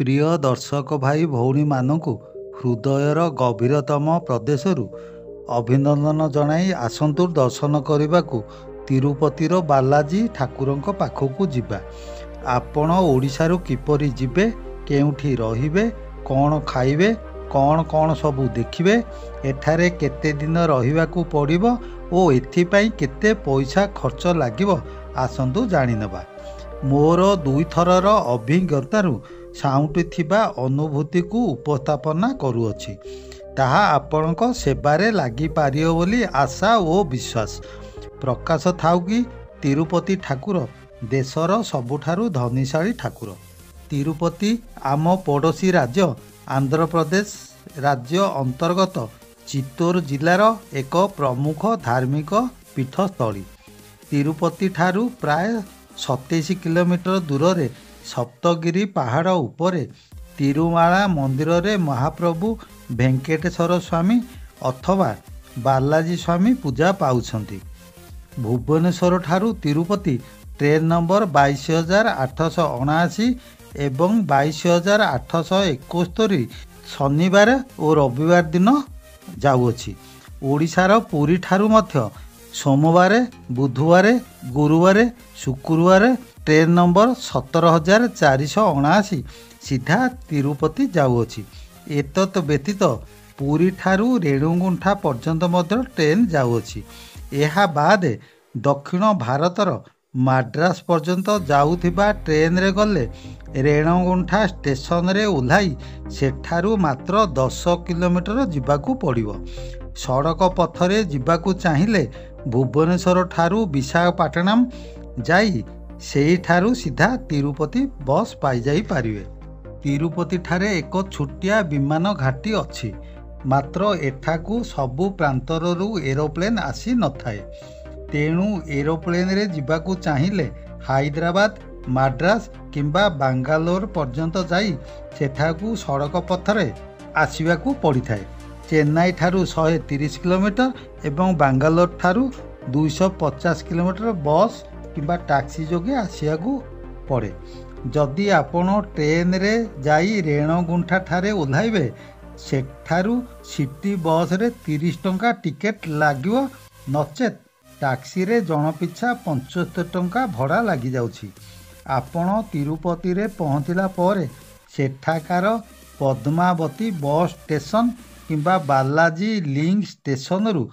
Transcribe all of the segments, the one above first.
ପ୍ରିୟ ଦର୍ଶକ ଭାଇ ଭଉଣୀମାନଙ୍କୁ ହୃଦୟର ଗଭୀରତମ ପ୍ରଦେଶରୁ ଅଭିନନ୍ଦନ ଜଣାଇ ଆସନ୍ତୁ ଦର୍ଶନ କରିବାକୁ ତିରୁପତିର ବାଲାଜୀ ଠାକୁରଙ୍କ ପାଖକୁ ଯିବା। ଆପଣ ଓଡ଼ିଶାରୁ କିପରି ଯିବେ, କେଉଁଠି ରହିବେ, କ'ଣ ଖାଇବେ, କ'ଣ ସବୁ ଦେଖିବେ, ଏଠାରେ କେତେ ଦିନ ରହିବାକୁ ପଡ଼ିବ ଓ ଏଥିପାଇଁ କେତେ ପଇସା ଖର୍ଚ୍ଚ ଲାଗିବ, ଆସନ୍ତୁ ଜାଣିନେବା। ମୋର 2 ଥରର ଅଭିଜ୍ଞତାରୁ ସାଉଁଟିଥିବା ଅନୁଭୂତିକୁ ଉପସ୍ଥାପନା କରୁଅଛି। ତାହା ଆପଣଙ୍କ ସେବାରେ ଲାଗିପାରିବ ବୋଲି ଆଶା ଓ ବିଶ୍ୱାସ। ପ୍ରକାଶ ଥାଉ କି ତିରୁପତି ଠାକୁର ଦେଶର ସବୁଠାରୁ ଧନୀଶାଳୀ ଠାକୁର। ତିରୁପତି ଆମ ପଡ଼ୋଶୀ ରାଜ୍ୟ ଆନ୍ଧ୍ରପ୍ରଦେଶ ରାଜ୍ୟ ଅନ୍ତର୍ଗତ ଚିତ୍ତୋର ଜିଲ୍ଲାର ଏକ ପ୍ରମୁଖ ଧାର୍ମିକ ପୀଠସ୍ଥଳୀ। ତିରୁପତି ଠାରୁ ପ୍ରାୟ 27 କିଲୋମିଟର ଦୂରରେ ସପ୍ତଗିରି ପାହାଡ଼ ଉପରେ ତିରୁମାଳା ମନ୍ଦିରରେ ମହାପ୍ରଭୁ ଭେଙ୍କଟେଶ୍ୱର ସ୍ୱାମୀ ଅଥବା ବାଲାଜୀ ସ୍ୱାମୀ ପୂଜା ପାଉଛନ୍ତି। ଭୁବନେଶ୍ୱର ଠାରୁ ତିରୁପତି ଟ୍ରେନ୍ ନମ୍ବର 22,879 ଏବଂ 22,871 ଶନିବାର ଓ ରବିବାର ଦିନ ଯାଉଅଛି। ଓଡ଼ିଶାର ପୁରୀ ଠାରୁ ମଧ୍ୟ ସୋମବାର, ବୁଧବାର, ଗୁରୁବାର, ଶୁକ୍ରବାର ଟ୍ରେନ୍ ନମ୍ବର 17,479 ସିଧା ତିରୁପତି ଯାଉଅଛି। ଏତତ୍ ବ୍ୟତୀତ ପୁରୀ ଠାରୁ ରେଣୁଗୁଣ୍ଠା ପର୍ଯ୍ୟନ୍ତ ମଧ୍ୟ ଟ୍ରେନ୍ ଯାଉଅଛି। ଏହା ବାଦ୍ ଦକ୍ଷିଣ ଭାରତର ମାଡ୍ରାସ ପର୍ଯ୍ୟନ୍ତ ଯାଉଥିବା ଟ୍ରେନ୍ରେ ଗଲେ ରେଣୁଗୁଣ୍ଠା ଷ୍ଟେସନରେ ଓହ୍ଲାଇ ସେଠାରୁ ମାତ୍ର 10 କିଲୋମିଟର ଯିବାକୁ ପଡ଼ିବ। ସଡ଼କ ପଥରେ ଯିବାକୁ ଚାହିଁଲେ ଭୁବନେଶ୍ୱର ଠାରୁ ବିଶାଖାପାଟଣାମ ଯାଇ ସେହିଠାରୁ ସିଧା ତିରୁପତି ବସ୍ ପାଇଯାଇପାରିବେ। ତିରୁପତି ଠାରେ ଏକ ଛୋଟିଆ ବିମାନ ଘାଟି ଅଛି, ମାତ୍ର ଏଠାକୁ ସବୁ ପ୍ରାନ୍ତରରୁ ଏରୋପ୍ଲେନ୍ ଆସି ନଥାଏ। ତେଣୁ ଏରୋପ୍ଲେନ୍ରେ ଯିବାକୁ ଚାହିଁଲେ ହାଇଦ୍ରାବାଦ, ମାଡ୍ରାସ କିମ୍ବା ବାଙ୍ଗାଲୋର ପର୍ଯ୍ୟନ୍ତ ଯାଇ ସେଠାକୁ ସଡ଼କ ପଥରେ ଆସିବାକୁ ପଡ଼ିଥାଏ। ଚେନ୍ନାଇ ଠାରୁ 130 କିଲୋମିଟର ଏବଂ ବାଙ୍ଗାଲୋର ଠାରୁ 250 କିଲୋମିଟର ବସ୍ କିମ୍ବା ଟ୍ୟାକ୍ସି ଯୋଗେ ଆସିବାକୁ ପଡ଼େ। ଯଦି ଆପଣ ଟ୍ରେନ୍ରେ ଯାଇ ରେଣୁଗୁଣ୍ଠା ଠାରେ ଓହ୍ଲାଇବେ, ସେଠାରୁ ସିଟି ବସ୍ରେ 30 ଟଙ୍କା ଟିକେଟ୍ ଲାଗିବ, ନଚେତ୍ ଟ୍ୟାକ୍ସିରେ ଜଣ ପିଛା 75 ଟଙ୍କା ଭଡ଼ା ଲାଗିଯାଉଛି। ଆପଣ ତିରୁପତିରେ ପହଞ୍ଚିଲା ପରେ ସେଠାକାର ପଦ୍ମାବତୀ ବସ୍ ଷ୍ଟେସନ କିମ୍ବା ବାଲାଜୀ ଲିଙ୍କ ଷ୍ଟେସନରୁ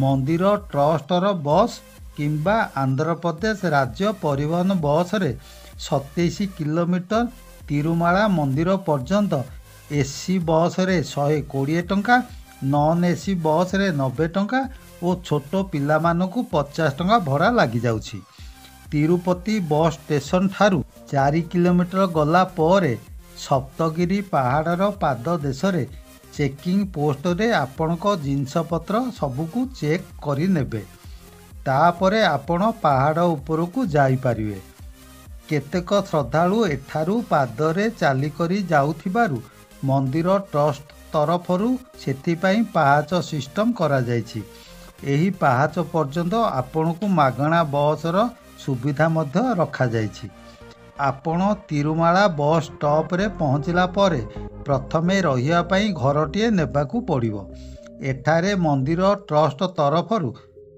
ମନ୍ଦିର ଟ୍ରଷ୍ଟର ବସ୍ କିମ୍ବା ଆନ୍ଧ୍ରପ୍ରଦେଶ ରାଜ୍ୟ ପରିବହନ ବସ୍ରେ 27 କିଲୋମିଟର ତିରୁମାଳା ମନ୍ଦିର ପର୍ଯ୍ୟନ୍ତ ଏସି ବସ୍ରେ 120 ଟଙ୍କା, ନନ୍ ଏସି ବସ୍ରେ 90 ଟଙ୍କା ଓ ଛୋଟ ପିଲାମାନଙ୍କୁ 50 ଟଙ୍କା ଭଡ଼ା ଲାଗିଯାଉଛି। ତିରୁପତି ବସ୍ ଷ୍ଟେସନ ଠାରୁ 4 କିଲୋମିଟର ଗଲା ପରେ ସପ୍ତଗିରି ପାହାଡ଼ର ପାଦ ଦେଶରେ ଚେକିଂ ପୋଷ୍ଟରେ ଆପଣଙ୍କ ଜିନିଷପତ୍ର ସବୁକୁ ଚେକ୍ କରି ନେବେ। ତାପରେ ଆପଣ ପାହାଡ଼ ଉପରକୁ ଯାଇପାରିବେ। କେତେକ ଶ୍ରଦ୍ଧାଳୁ ଏଠାରୁ ପାଦରେ ଚାଲିକରି ଯାଉଥିବାରୁ ମନ୍ଦିର ଟ୍ରଷ୍ଟ ତରଫରୁ ସେଥିପାଇଁ ପାହାଚ ସିଷ୍ଟମ କରାଯାଇଛି। ଏହି ପାହାଚ ପର୍ଯ୍ୟନ୍ତ ଆପଣଙ୍କୁ ମାଗଣା ବସ୍ର ସୁବିଧା ମଧ୍ୟ ରଖାଯାଇଛି। ଆପଣ ତିରୁମାଳା ବସ୍ ଷ୍ଟପ୍ରେ ପହଞ୍ଚିଲା ପରେ ପ୍ରଥମେ ରହିବା ପାଇଁ ଘରଟିଏ ନେବାକୁ ପଡ଼ିବ। ଏଠାରେ ମନ୍ଦିର ଟ୍ରଷ୍ଟ ତରଫରୁ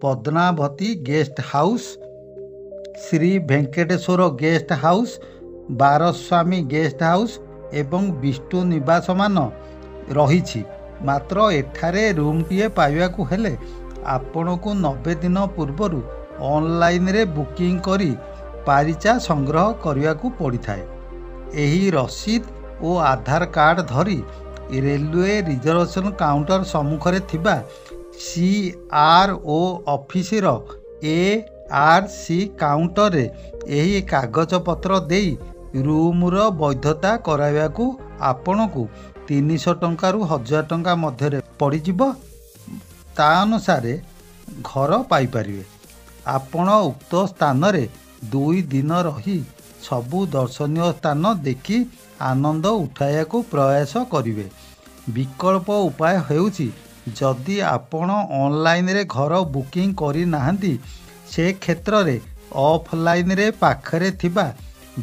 Padmavati guest house, Shri Venkateswara guest house, Baraswami guest house ଏବଂ ବିଷ୍ଣୁ ନିବାସମାନ ରହିଛି। ମାତ୍ର ଏଠାରେ ରୁମ୍ଟିଏ ପାଇବାକୁ ହେଲେ ଆପଣଙ୍କୁ 90 ଦିନ ପୂର୍ବରୁ ଅନଲାଇନ୍ରେ ବୁକିଂ କରି ପାରିଚା ସଂଗ୍ରହ କରିବାକୁ ପଡ଼ିଥାଏ। ଏହି ରସିଦ ଓ ଆଧାର କାର୍ଡ଼ ଧରି ରେଲୱେ ରିଜର୍ଭେସନ କାଉଣ୍ଟର ସମ୍ମୁଖରେ ଥିବା CRO ଅଫିସର ARC କାଉଣ୍ଟରରେ ଏହି କାଗଜପତ୍ର ଦେଇ ରୁମ୍ର ବୈଧତା କରାଇବାକୁ ଆପଣଙ୍କୁ 300 ଟଙ୍କାରୁ 1000 ଟଙ୍କା ମଧ୍ୟରେ ପଡ଼ିଯିବ। ତା ଅନୁସାରେ ଘର ପାଇପାରିବେ। ଆପଣ ଉକ୍ତ ସ୍ଥାନରେ 2 ଦିନ ରହି ସବୁ ଦର୍ଶନୀୟ ସ୍ଥାନ ଦେଖି ଆନନ୍ଦ ଉଠାଇବାକୁ ପ୍ରୟାସ କରିବେ। ବିକଳ୍ପ ଉପାୟ ହେଉଛି, ଯଦି ଆପଣ ଅନଲାଇନ୍ରେ ଘର ବୁକିଂ କରିନାହାନ୍ତି, ସେ କ୍ଷେତ୍ରରେ ଅଫଲାଇନ୍ରେ ପାଖରେ ଥିବା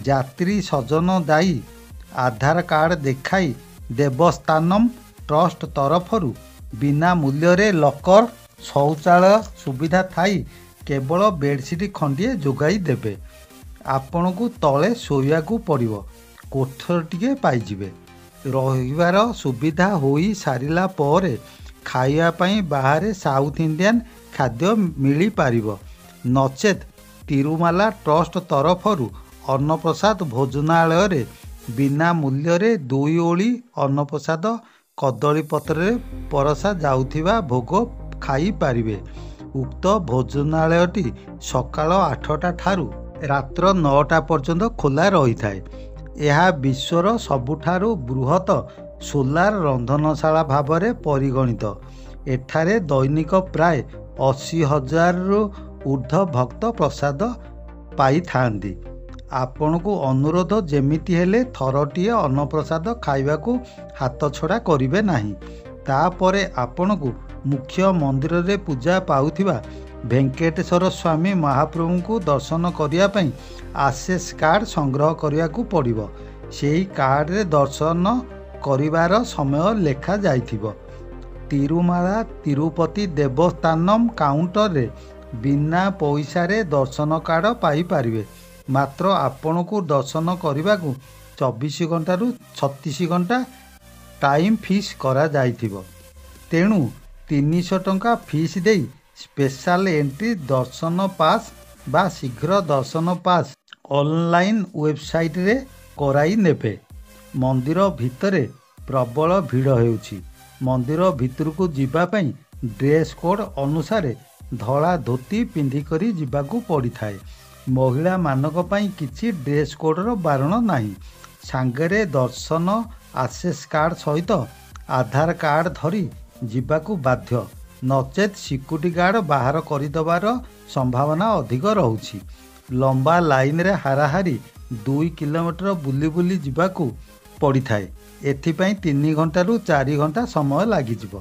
ଯାତ୍ରୀ ସଜନ ଦାୟୀ आधार कार्ड देखाई देवस्थानम ट्रस्ट तरफରୁ ବିନା ମୂଲ୍ୟରେ ଲକର ଶୌଚାଳୟ ସୁବିଧା ଥାଇ କେବଳ ବେଡ଼ସିଟ୍ ଖଣ୍ଡିଏ ଯୋଗାଇ ଦେବେ। ଆପଣଙ୍କୁ ତଳେ ଶୋଇବାକୁ ପଡ଼ିବ, କୋଠରୀଟିଏ ପାଇଯିବେ। ରହିବାର ସୁବିଧା ହୋଇ ସାରିଲା ପରେ ଖାଇବା ପାଇଁ ବାହାରେ ସାଉଥ୍ ଇଣ୍ଡିଆନ୍ ଖାଦ୍ୟ ମିଳିପାରିବ। ନଚେତ୍ ତିରୁମାଲା ଟ୍ରଷ୍ଟ ତରଫରୁ ଅନ୍ନପ୍ରସାଦ ଭୋଜନାଳୟରେ ବିନା ମୂଲ୍ୟରେ 2 ଓଳି ଅନ୍ନପ୍ରସାଦ କଦଳୀ ପତ୍ରରେ ପରସା ଯାଉଥିବା ଭୋଗ ଖାଇପାରିବେ। ଉକ୍ତ ଭୋଜନାଳୟଟି ସକାଳ 8ଟା ଠାରୁ ରାତ୍ର 9ଟା ପର୍ଯ୍ୟନ୍ତ ଖୋଲା ରହିଥାଏ। ଏହା ବିଶ୍ୱର ସବୁଠାରୁ ବୃହତ ସୋଲାର ରନ୍ଧନଶାଳା ଭାବରେ ପରିଗଣିତ। ଏଠାରେ ଦୈନିକ ପ୍ରାୟ 80,000ରୁ ଉର୍ଦ୍ଧ୍ୱ ଭକ୍ତ ପ୍ରସାଦ ପାଇଥାନ୍ତି। ଆପଣଙ୍କୁ ଅନୁରୋଧ, ଯେମିତି ହେଲେ ଥରଟିଏ ଅନ୍ନପ୍ରସାଦ ଖାଇବାକୁ ହାତଛଡ଼ା କରିବେ ନାହିଁ। ତାପରେ ଆପଣଙ୍କୁ ମୁଖ୍ୟ ମନ୍ଦିରରେ ପୂଜା ପାଉଥିବା ଭେଙ୍କଟେଶ୍ୱର ସ୍ୱାମୀ ମହାପ୍ରଭୁଙ୍କୁ ଦର୍ଶନ କରିବା ପାଇଁ ଆକ୍ସେସ୍ କାର୍ଡ଼ ସଂଗ୍ରହ କରିବାକୁ ପଡ଼ିବ। ସେହି କାର୍ଡ଼ରେ ଦର୍ଶନ କରିବାର ସମୟ ଲେଖାଯାଇଥିବ। ତିରୁମାଳା ତିରୁପତି ଦେବସ୍ଥାନମ୍ କାଉଣ୍ଟରରେ ବିନା ପଇସାରେ ଦର୍ଶନ କାର୍ଡ଼ ପାଇପାରିବେ। ମାତ୍ର ଆପଣଙ୍କୁ ଦର୍ଶନ କରିବାକୁ 24 ଘଣ୍ଟାରୁ 36 ଘଣ୍ଟା ଟାଇମ୍ ଫିକ୍ସ କରାଯାଇଥିବ। ତେଣୁ 300 ଟଙ୍କା ଫିସ୍ ଦେଇ ସ୍ପେଶାଲ ଏଣ୍ଟ୍ରି ଦର୍ଶନ ପାସ୍ ବା ଶୀଘ୍ର ଦର୍ଶନ ପାସ୍ ଅନଲାଇନ୍ ୱେବସାଇଟରେ କରାଇ ନେବେ। ମନ୍ଦିର ଭିତରେ ପ୍ରବଳ ଭିଡ଼ ହେଉଛି। ମନ୍ଦିର ଭିତରକୁ ଯିବା ପାଇଁ ଡ୍ରେସ୍ କୋଡ଼୍ ଅନୁସାରେ ଧଳା ଧୋତି ପିନ୍ଧିକରି ଯିବାକୁ ପଡ଼ିଥାଏ। ମହିଳାମାନଙ୍କ ପାଇଁ କିଛି ଡ୍ରେସ୍ କୋଡ଼୍ର ବାରଣ ନାହିଁ। ସାଙ୍ଗରେ ଦର୍ଶନ ଆକ୍ସେସ୍ କାର୍ଡ଼ ସହିତ ଆଧାର କାର୍ଡ଼ ଧରି ଯିବାକୁ ବାଧ୍ୟ, ନଚେତ୍ ସିକ୍ୟୁରିଟି ଗାର୍ଡ଼ ବାହାର କରିଦେବାର ସମ୍ଭାବନା ଅଧିକ ରହୁଛି। ଲମ୍ବା ଲାଇନରେ ହାରାହାରି 2 କିଲୋମିଟର ବୁଲି ବୁଲି ଯିବାକୁ ପଡ଼ିଥାଏ। ଏଥିପାଇଁ 3 ଘଣ୍ଟାରୁ 4 ଘଣ୍ଟା ସମୟ ଲାଗିଯିବ।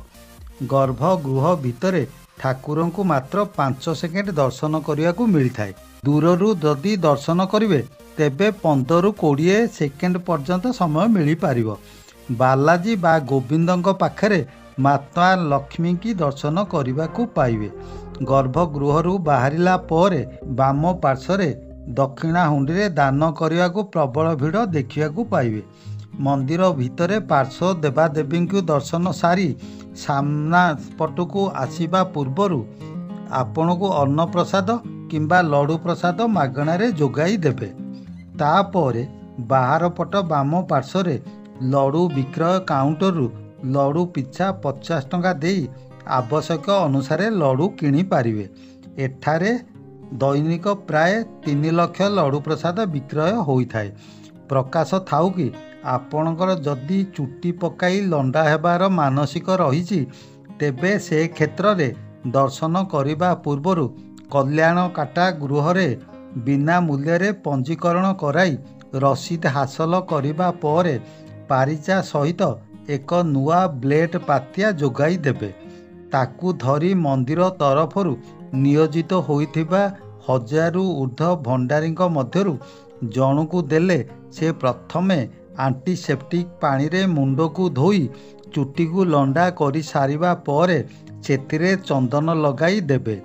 ଗର୍ଭଗୃହ ଭିତରେ ଠାକୁରଙ୍କୁ ମାତ୍ର 5 ସେକେଣ୍ଡ ଦର୍ଶନ କରିବାକୁ ମିଳିଥାଏ। ଦୂରରୁ ଯଦି ଦର୍ଶନ କରିବେ ତେବେ 15ରୁ 20 ସେକେଣ୍ଡ ପର୍ଯ୍ୟନ୍ତ ସମୟ ମିଳିପାରିବ। ବାଲାଜୀ ବା ଗୋବିନ୍ଦଙ୍କ ପାଖରେ ମାତା ଲକ୍ଷ୍ମୀଙ୍କୁ ଦର୍ଶନ କରିବାକୁ ପାଇବେ। ଗର୍ଭଗୃହରୁ ବାହାରିଲା ପରେ ବାମ ପାର୍ଶ୍ୱରେ ଦକ୍ଷିଣାହୁଣ୍ଡିରେ ଦାନ କରିବାକୁ ପ୍ରବଳ ଭିଡ଼ ଦେଖିବାକୁ ପାଇବେ। ମନ୍ଦିର ଭିତରେ ପାର୍ଶ୍ୱ ଦେବାଦେବୀଙ୍କୁ ଦର୍ଶନ ସାରି ସାମ୍ନା ପଟକୁ ଆସିବା ପୂର୍ବରୁ ଆପଣଙ୍କୁ ଅନ୍ନପ୍ରସାଦ କିମ୍ବା ଲଡ଼ୁ ପ୍ରସାଦ ମାଗଣାରେ ଯୋଗାଇ ଦେବେ। ତାପରେ ବାହାର ପଟ ବାମ ପାର୍ଶ୍ୱରେ ଲଡ଼ୁ ବିକ୍ରୟ କାଉଣ୍ଟରରୁ ଲଡ଼ୁ ପିଛା 50 ଟଙ୍କା ଦେଇ ଆବଶ୍ୟକ ଅନୁସାରେ ଲଡ଼ୁ କିଣିପାରିବେ। ଏଠାରେ ଦୈନିକ ପ୍ରାୟ 3 ଲକ୍ଷ ଲଡ଼ୁ ପ୍ରସାଦ ବିକ୍ରୟ ହୋଇଥାଏ। ପ୍ରକାଶ ଥାଉ କି ଆପଣଙ୍କର ଯଦି ଚୁଟି ପକାଇ ଲଣ୍ଡା ହେବାର ମାନସିକ ରହିଛି, ତେବେ ସେ କ୍ଷେତ୍ରରେ ଦର୍ଶନ କରିବା ପୂର୍ବରୁ କଲ୍ୟାଣ କାଟା ଗୃହରେ ବିନା ମୂଲ୍ୟରେ ପଞ୍ଜୀକରଣ କରାଇ ରସିଦ ହାସଲ କରିବା ପରେ ପାରିଚା ସହିତ ଏକ ନୂଆ ବ୍ଲେଡ୍ ପାତିଆ ଯୋଗାଇ ଦେବେ। ତାକୁ ଧରି ମନ୍ଦିର ତରଫରୁ ନିୟୋଜିତ ହୋଇଥିବା 1000ରୁ ଉର୍ଦ୍ଧ୍ୱ ଭଣ୍ଡାରୀଙ୍କ ମଧ୍ୟରୁ ଜଣକୁ ଦେଲେ ସେ ପ୍ରଥମେ ଆଣ୍ଟିସେପ୍ଟିକ୍ ପାଣିରେ ମୁଣ୍ଡକୁ ଧୋଇ ଚୁଟିକୁ ଲଣ୍ଡା କରିସାରିବା ପରେ ସେଥିରେ ଚନ୍ଦନ ଲଗାଇ ଦେବେ।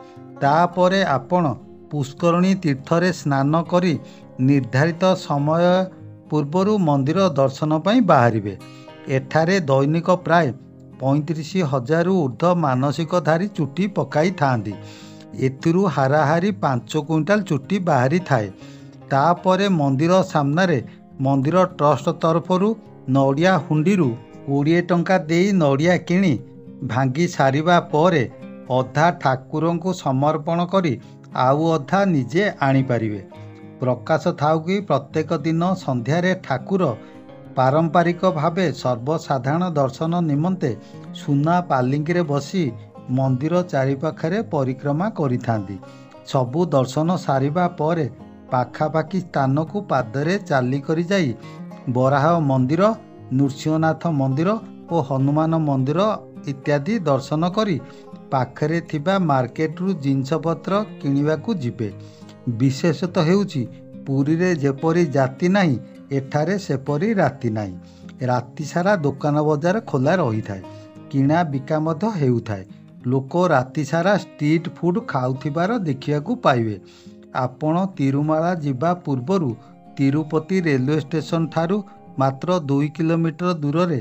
ତାପରେ ଆପଣ ପୁଷ୍କରଣୀ ତୀର୍ଥରେ ସ୍ନାନ କରି ନିର୍ଦ୍ଧାରିତ ସମୟ ପୂର୍ବରୁ ମନ୍ଦିର ଦର୍ଶନ ପାଇଁ ବାହାରିବେ। ଏଠାରେ ଦୈନିକ ପ୍ରାୟ 35,000ରୁ ଉର୍ଦ୍ଧ୍ୱ ମାନସିକଧାରୀ ଚୁଟି ପକାଇଥାନ୍ତି। ଏଥିରୁ ହାରାହାରି 5 କୁଇଣ୍ଟାଲ ଚୁଟି ବାହାରିଥାଏ। ତାପରେ ମନ୍ଦିର ସାମ୍ନାରେ ମନ୍ଦିର ଟ୍ରଷ୍ଟ ତରଫରୁ ନଡ଼ିଆ ହୁଣ୍ଡିରୁ 20 ଟଙ୍କା ଦେଇ ନଡ଼ିଆ କିଣି ଭାଙ୍ଗି ସାରିବା ପରେ ଅଧା ଠାକୁରଙ୍କୁ ସମର୍ପଣ କରି ଆଉ ଅଧା ନିଜେ ଆଣିପାରିବେ। ପ୍ରକାଶ ଥାଉ କି ପ୍ରତ୍ୟେକ ଦିନ ସନ୍ଧ୍ୟାରେ ଠାକୁର ପାରମ୍ପରିକ ଭାବେ ସର୍ବସାଧାରଣ ଦର୍ଶନ ନିମନ୍ତେ ସୁନା ପାଲିଙ୍କିରେ ବସି ମନ୍ଦିର ଚାରିପାଖରେ ପରିକ୍ରମା କରିଥାନ୍ତି। ସବୁ ଦର୍ଶନ ସାରିବା ପରେ ପାଖାପାଖି ସ୍ଥାନକୁ ପାଦରେ ଚାଲିକରି ଯାଇ ବରାହ ମନ୍ଦିର, ନୃସିଂହନାଥ ମନ୍ଦିର ଓ ହନୁମାନ ମନ୍ଦିର ଇତ୍ୟାଦି ଦର୍ଶନ କରି ପାଖରେ ଥିବା ମାର୍କେଟରୁ ଜିନିଷପତ୍ର କିଣିବାକୁ ଯିବେ। ବିଶେଷତଃ ହେଉଛି ପୁରୀରେ ଯେପରି ଜାତି ନାହିଁ, ଏଠାରେ ସେପରି ରାତି ନାହିଁ। ରାତି ସାରା ଦୋକାନ ବଜାର ଖୋଲା ରହିଥାଏ। କିଣା ବିକା ମଧ୍ୟ ହେଉଥାଏ। ଲୋକ ରାତି ସାରା ଷ୍ଟ୍ରିଟ୍ ଫୁଡ୍ ଖାଉଥିବାର ଦେଖିବାକୁ ପାଇବେ। ଆପଣ ତିରୁମାଳା ଯିବା ପୂର୍ବରୁ ତିରୁପତି ରେଲୱେ ଷ୍ଟେସନ ଠାରୁ ମାତ୍ର 2 କିଲୋମିଟର ଦୂରରେ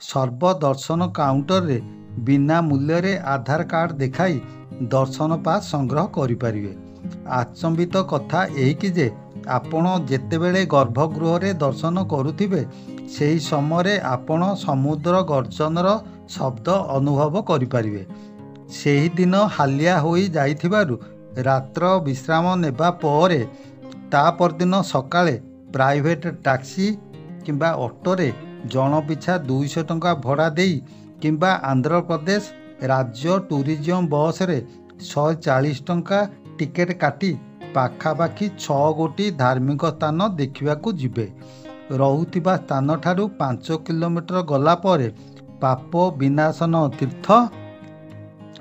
ସର୍ବଦର୍ଶନ କାଉଣ୍ଟରରେ ବିନା ମୂଲ୍ୟରେ ଆଧାର କାର୍ଡ଼ ଦେଖାଇ ଦର୍ଶନ ପାସ୍ ସଂଗ୍ରହ କରିପାରିବେ। ଆଚମ୍ବିତ କଥା ଏହିକି ଯେ ଆପଣ ଯେତେବେଳେ ଗର୍ଭଗୃହରେ ଦର୍ଶନ କରୁଥିବେ ସେହି ସମୟରେ ଆପଣ ସମୁଦ୍ର ଗର୍ଜନର ଶବ୍ଦ ଅନୁଭବ କରିପାରିବେ। ସେହିଦିନ ହାଲିଆ ହୋଇ ଯାଇଥିବାରୁ ରାତ୍ର ବିଶ୍ରାମ ନେବା ପରେ ତା ପରଦିନ ସକାଳେ ପ୍ରାଇଭେଟ୍ ଟ୍ୟାକ୍ସି କିମ୍ବା ଅଟୋରେ ଜଣ ପିଛା 200 ଟଙ୍କା ଭଡ଼ା ଦେଇ କିମ୍ବା ଆନ୍ଧ୍ରପ୍ରଦେଶ ରାଜ୍ୟ ଟୁରିଜମ ବସ୍ରେ 140 ଟଙ୍କା ଟିକେଟ୍ କାଟି ପାଖାପାଖି 6 ଗୋଟି ଧାର୍ମିକ ସ୍ଥାନ ଦେଖିବାକୁ ଯିବେ। ରହୁଥିବା ସ୍ଥାନଠାରୁ 5 କିଲୋମିଟର ଗଲା ପରେ ପାପ ବିନାଶନ ତୀର୍ଥ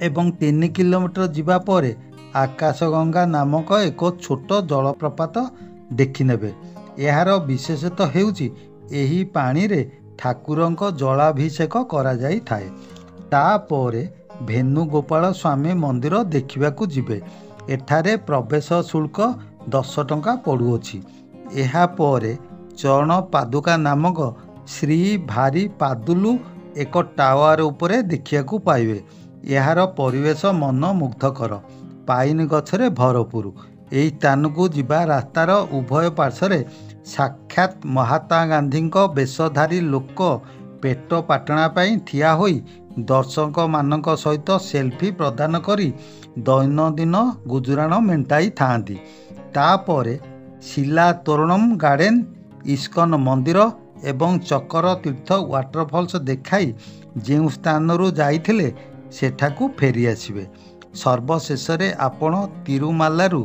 ଏବଂ 3 କିଲୋମିଟର ଯିବା ପରେ ଆକାଶଗଙ୍ଗା ନାମକ ଏକ ଛୋଟ ଜଳପ୍ରପାତ ଦେଖିନେବେ। ଏହାର ବିଶେଷତ୍ୱ ହେଉଛି ଏହି ପାଣିରେ ଠାକୁରଙ୍କ ଜଳାଭିଷେକ କରାଯାଇଥାଏ। ତାପରେ ଭେନୁଗୋପାଳ ସ୍ୱାମୀ ମନ୍ଦିର ଦେଖିବାକୁ ଯିବେ। ଏଠାରେ ପ୍ରବେଶ ଶୁଳ୍କ 10 ଟଙ୍କା ପଡ଼ୁଅଛି। ଏହାପରେ ଚରଣ ପାଦୁକା ନାମକ ଶ୍ରୀ ଭାରି ପାଦୁଲୁ ଏକ ଟାୱାର ଉପରେ ଦେଖିବାକୁ ପାଇବେ। ଏହାର ପରିବେଶ ମନ ମୁଗ୍ଧକର। ପାଇନ ଗଛରେ ଭରପୁର। ଏହି ସ୍ଥାନକୁ ଯିବା ରାସ୍ତାର ଉଭୟ ପାର୍ଶ୍ୱରେ ସାକ୍ଷାତ ମହାତ୍ମା ଗାନ୍ଧୀଙ୍କ ବେଶଧାରୀ ଲୋକ ପେଟ ପାଟଣା ପାଇଁ ଠିଆ ହୋଇ ଦର୍ଶକମାନଙ୍କ ସହିତ ସେଲ୍ଫି ପ୍ରଦାନ କରି ଦୈନନ୍ଦିନ ଗୁଜୁରାଣ ମେଣ୍ଟାଇଥାନ୍ତି। ତାପରେ ଶିଲା ତୋରଣମ୍ ଗାର୍ଡେନ, ଇସ୍କନ ମନ୍ଦିର ଏବଂ ଚକର ତୀର୍ଥ ୱାଟରଫଲ୍ସ ଦେଖାଇ ଯେଉଁ ସ୍ଥାନରୁ ଯାଇଥିଲେ ସେଠାକୁ ଫେରିଆସିବେ। ସର୍ବଶେଷରେ ଆପଣ ତିରୁମାଲାରୁ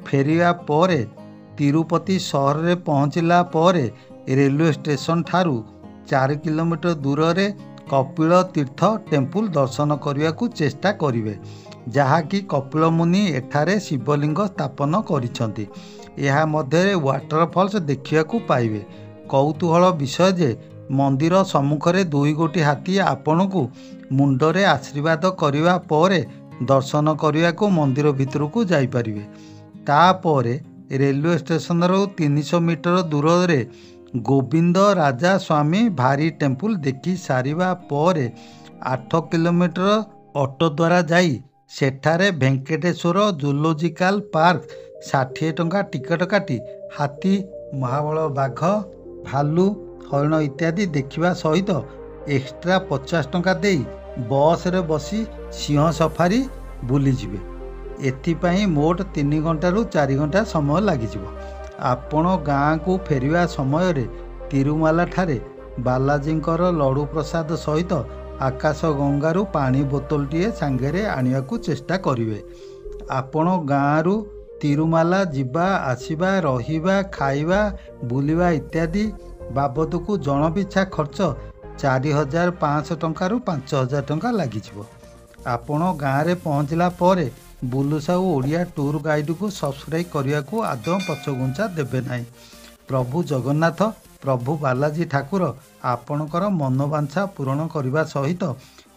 ଫେରିବା ପରେ ତିରୁପତି ସହରରେ ପହଞ୍ଚିଲା ପରେ ରେଲୱେ ଷ୍ଟେସନ ଠାରୁ 4 କିଲୋମିଟର ଦୂରରେ କପିଳ ତୀର୍ଥ ଟେମ୍ପୁଲ ଦର୍ଶନ କରିବାକୁ ଚେଷ୍ଟା କରିବେ, ଯାହାକି କପିଳ ମୁନି ଏଠାରେ ଶିବଲିଙ୍ଗ ସ୍ଥାପନ କରିଛନ୍ତି। ଏହା ମଧ୍ୟରେ ୱାଟରଫଲ୍ସ ଦେଖିବାକୁ ପାଇବେ। କୌତୂହଳ ବିଷୟ ଯେ ମନ୍ଦିର ସମ୍ମୁଖରେ 2 ଗୋଟି ହାତୀ ଆପଣଙ୍କୁ ମୁଣ୍ଡରେ ଆଶୀର୍ବାଦ କରିବା ପରେ ଦର୍ଶନ କରିବାକୁ ମନ୍ଦିର ଭିତରକୁ ଯାଇପାରିବେ। ତାପରେ ରେଲୱେ ଷ୍ଟେସନରୁ 300 ମିଟର ଦୂରରେ ଗୋବିନ୍ଦ ରାଜା ସ୍ୱାମୀ ଭାରି ଟେମ୍ପୁଲ ଦେଖି ସାରିବା ପରେ 8 କିଲୋମିଟର ଅଟୋ ଦ୍ୱାରା ଯାଇ ସେଠାରେ ଭେଙ୍କଟେଶ୍ୱର ଜୁଲୋଜିକାଲ ପାର୍କ 60 ଟଙ୍କା ଟିକେଟ କାଟି ହାତୀ, ମହାବଳ ବାଘ, ଭାଲୁ, ହରିଣ ଇତ୍ୟାଦି ଦେଖିବା ସହିତ ଏକ୍ସଟ୍ରା 50 ଟଙ୍କା ଦେଇ ବସ୍ରେ ବସି ସିଂହ ସଫାରି ବୁଲିଯିବେ। ଏଥିପାଇଁ ମୋଟ 3 ଘଣ୍ଟାରୁ 4 ଘଣ୍ଟା ସମୟ ଲାଗିଯିବ। ଆପଣ ଗାଁକୁ ଫେରିବା ସମୟରେ ତିରୁମାଲା ଠାରେ ବାଲାଜୀଙ୍କର ଲଡ଼ୁ ପ୍ରସାଦ ସହିତ ଆକାଶଗଙ୍ଗାରୁ ପାଣି ବୋତଲଟିଏ ସାଙ୍ଗରେ ଆଣିବାକୁ ଚେଷ୍ଟା କରିବେ। ଆପଣ ଗାଁରୁ ତିରୁମାଲା ଯିବା ଆସିବା, ରହିବା, ଖାଇବା, ବୁଲିବା ଇତ୍ୟାଦି ବାବଦକୁ ଜଣ ପିଛା ଖର୍ଚ୍ଚ 4,500 ଟଙ୍କାରୁ 5,000 ଟଙ୍କା ଲାଗିଯିବ। ଆପଣ ଗାଁରେ ପହଞ୍ଚିଲା ପରେ ବୁଲୁ ସାହୁ ଓଡ଼ିଆ ଟୁର୍ ଗାଇଡ଼କୁ ସବସ୍କ୍ରାଇବ୍ କରିବାକୁ ଆଦୌ ପଛଘୁଞ୍ଚା ଦେବେ ନାହିଁ। ପ୍ରଭୁ ଜଗନ୍ନାଥ, ପ୍ରଭୁ ବାଲାଜୀ ଠାକୁର ଆପଣଙ୍କର ମନୋବାଞ୍ଛା ପୂରଣ କରିବା ସହିତ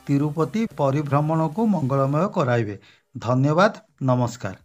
ତିରୁପତି ପରିଭ୍ରମଣକୁ ମଙ୍ଗଳମୟ କରାଇବେ। ଧନ୍ୟବାଦ, ନମସ୍କାର।